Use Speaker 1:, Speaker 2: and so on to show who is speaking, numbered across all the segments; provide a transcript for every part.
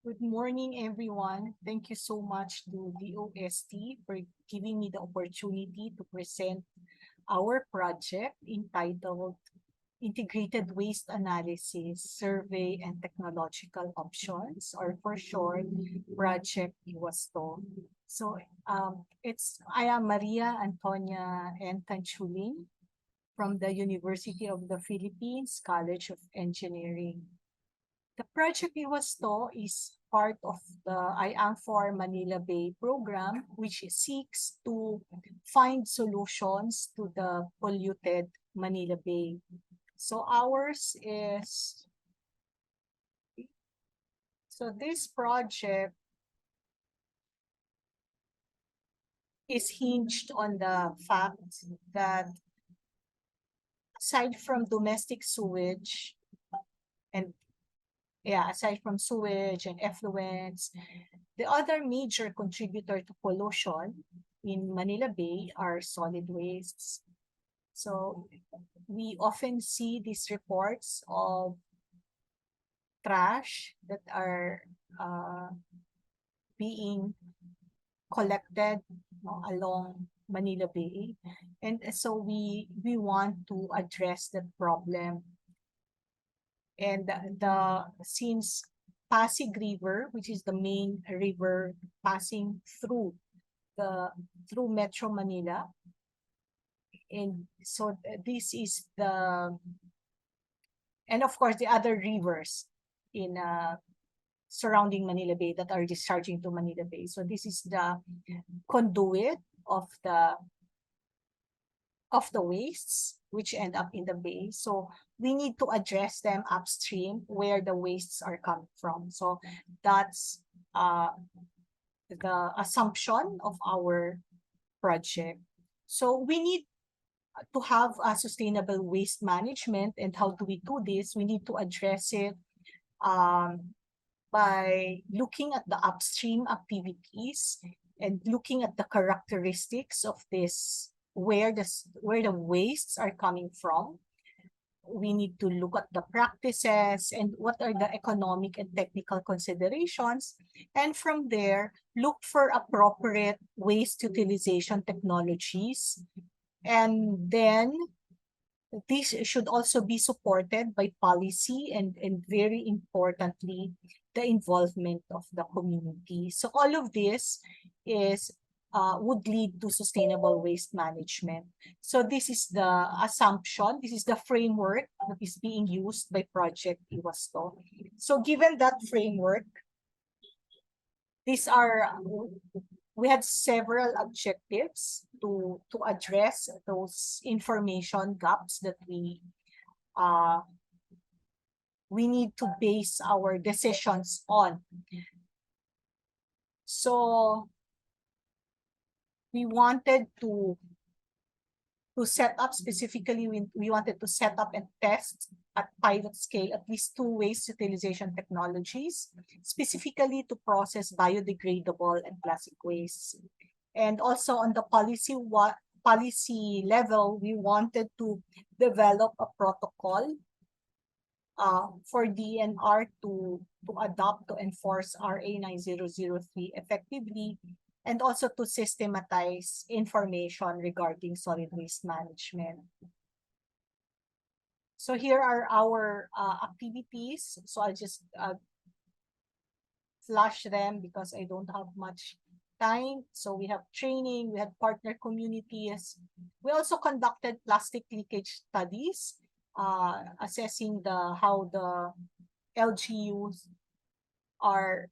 Speaker 1: Good morning, everyone. Thank you so much to DOST for giving me the opportunity to present our project entitled Integrated Waste Analysis, Survey and Technological Options, or for short, Project IWASTO. So I am Maria Antonia Entanchuling from the University of the Philippines College of Engineering. The project IWASTO is part of the IAM4 Manila Bay program, which seeks to find solutions to the polluted Manila Bay. So this project is hinged on the fact that aside from domestic sewage and aside from sewage and effluents, the other major contributor to pollution in Manila Bay are solid wastes. So we often see these reports of trash that are being collected along Manila Bay. And so we want to address that problem. And since Pasig River, which is the main river passing through Metro Manila, and so this is and of course the other rivers in surrounding Manila Bay that are discharging to Manila Bay. So this is the conduit of the wastes which end up in the bay. So we need to address them upstream where the wastes are coming from. So that's the assumption of our project. So we need to have a sustainable waste management. And how do we do this? We need to address it by looking at the upstream activities and looking at the characteristics of this, where the wastes are coming from. We need to look at the practices and what are the economic and technical considerations. And from there, look for appropriate waste utilization technologies. And then this should also be supported by policy and very importantly, the involvement of the community. So all of this would lead to sustainable waste management. So this is the assumption, this is the framework that is being used by Project IWASTO. So given that framework, we had several objectives to address those information gaps that we need to base our decisions on. So we wanted to set up specifically, we wanted to set up and test at pilot scale at least 2 waste utilization technologies, specifically to process biodegradable and plastic waste. And also on the policy level, we wanted to develop a protocol for DNR to adopt to enforce RA 9003 effectively, and also to systematize information regarding solid waste management. So here are our activities. So I'll just flash them because I don't have much time. So we have training, we have partner communities. We also conducted plastic leakage studies, assessing how the LGUs are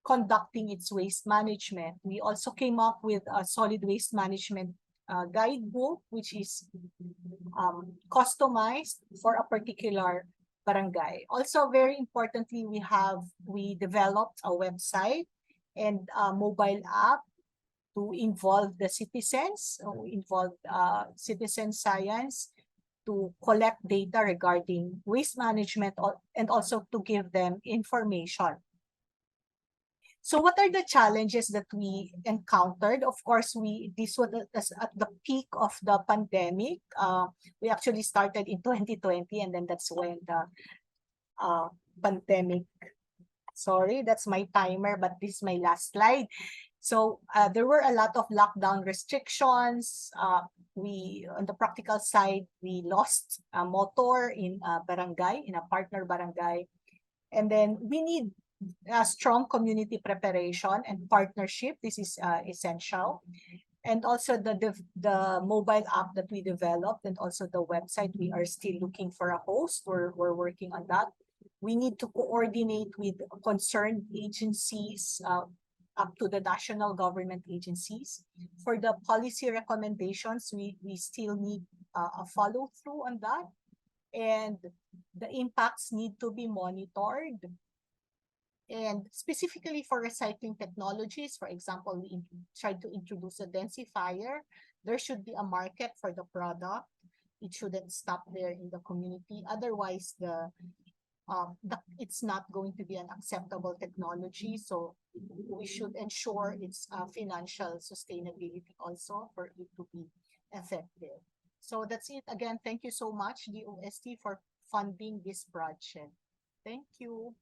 Speaker 1: conducting its waste management. We also came up with a solid waste management guidebook, which is customized for a particular barangay. Also, very importantly, we developed a website and a mobile app to involve the citizens, involve citizen science to collect data regarding waste management and also to give them information. So what are the challenges that we encountered? Of course, this was at the peak of the pandemic. We actually started in 2020, and then that's when the pandemic Sorry, that's my timer, but this is my last slide. So there were a lot of lockdown restrictions. On the practical side, we lost a motor in a barangay, in a partner barangay. And then we need a strong community preparation and partnership. This is essential. And also the mobile app that we developed and also the website, we are still looking for a host. We're working on that. We need to coordinate with concerned agencies, up to the national government agencies. For the policy recommendations, we still need a follow through on that. And the impacts need to be monitored. And specifically for recycling technologies, for example, we tried to introduce a densifier. There should be a market for the product. It shouldn't stop there in the community. Otherwise, it's not going to be an acceptable technology. So we should ensure its financial sustainability also for it to be effective. So that's it. Again, thank you so much, DOST, for funding this project. Thank you.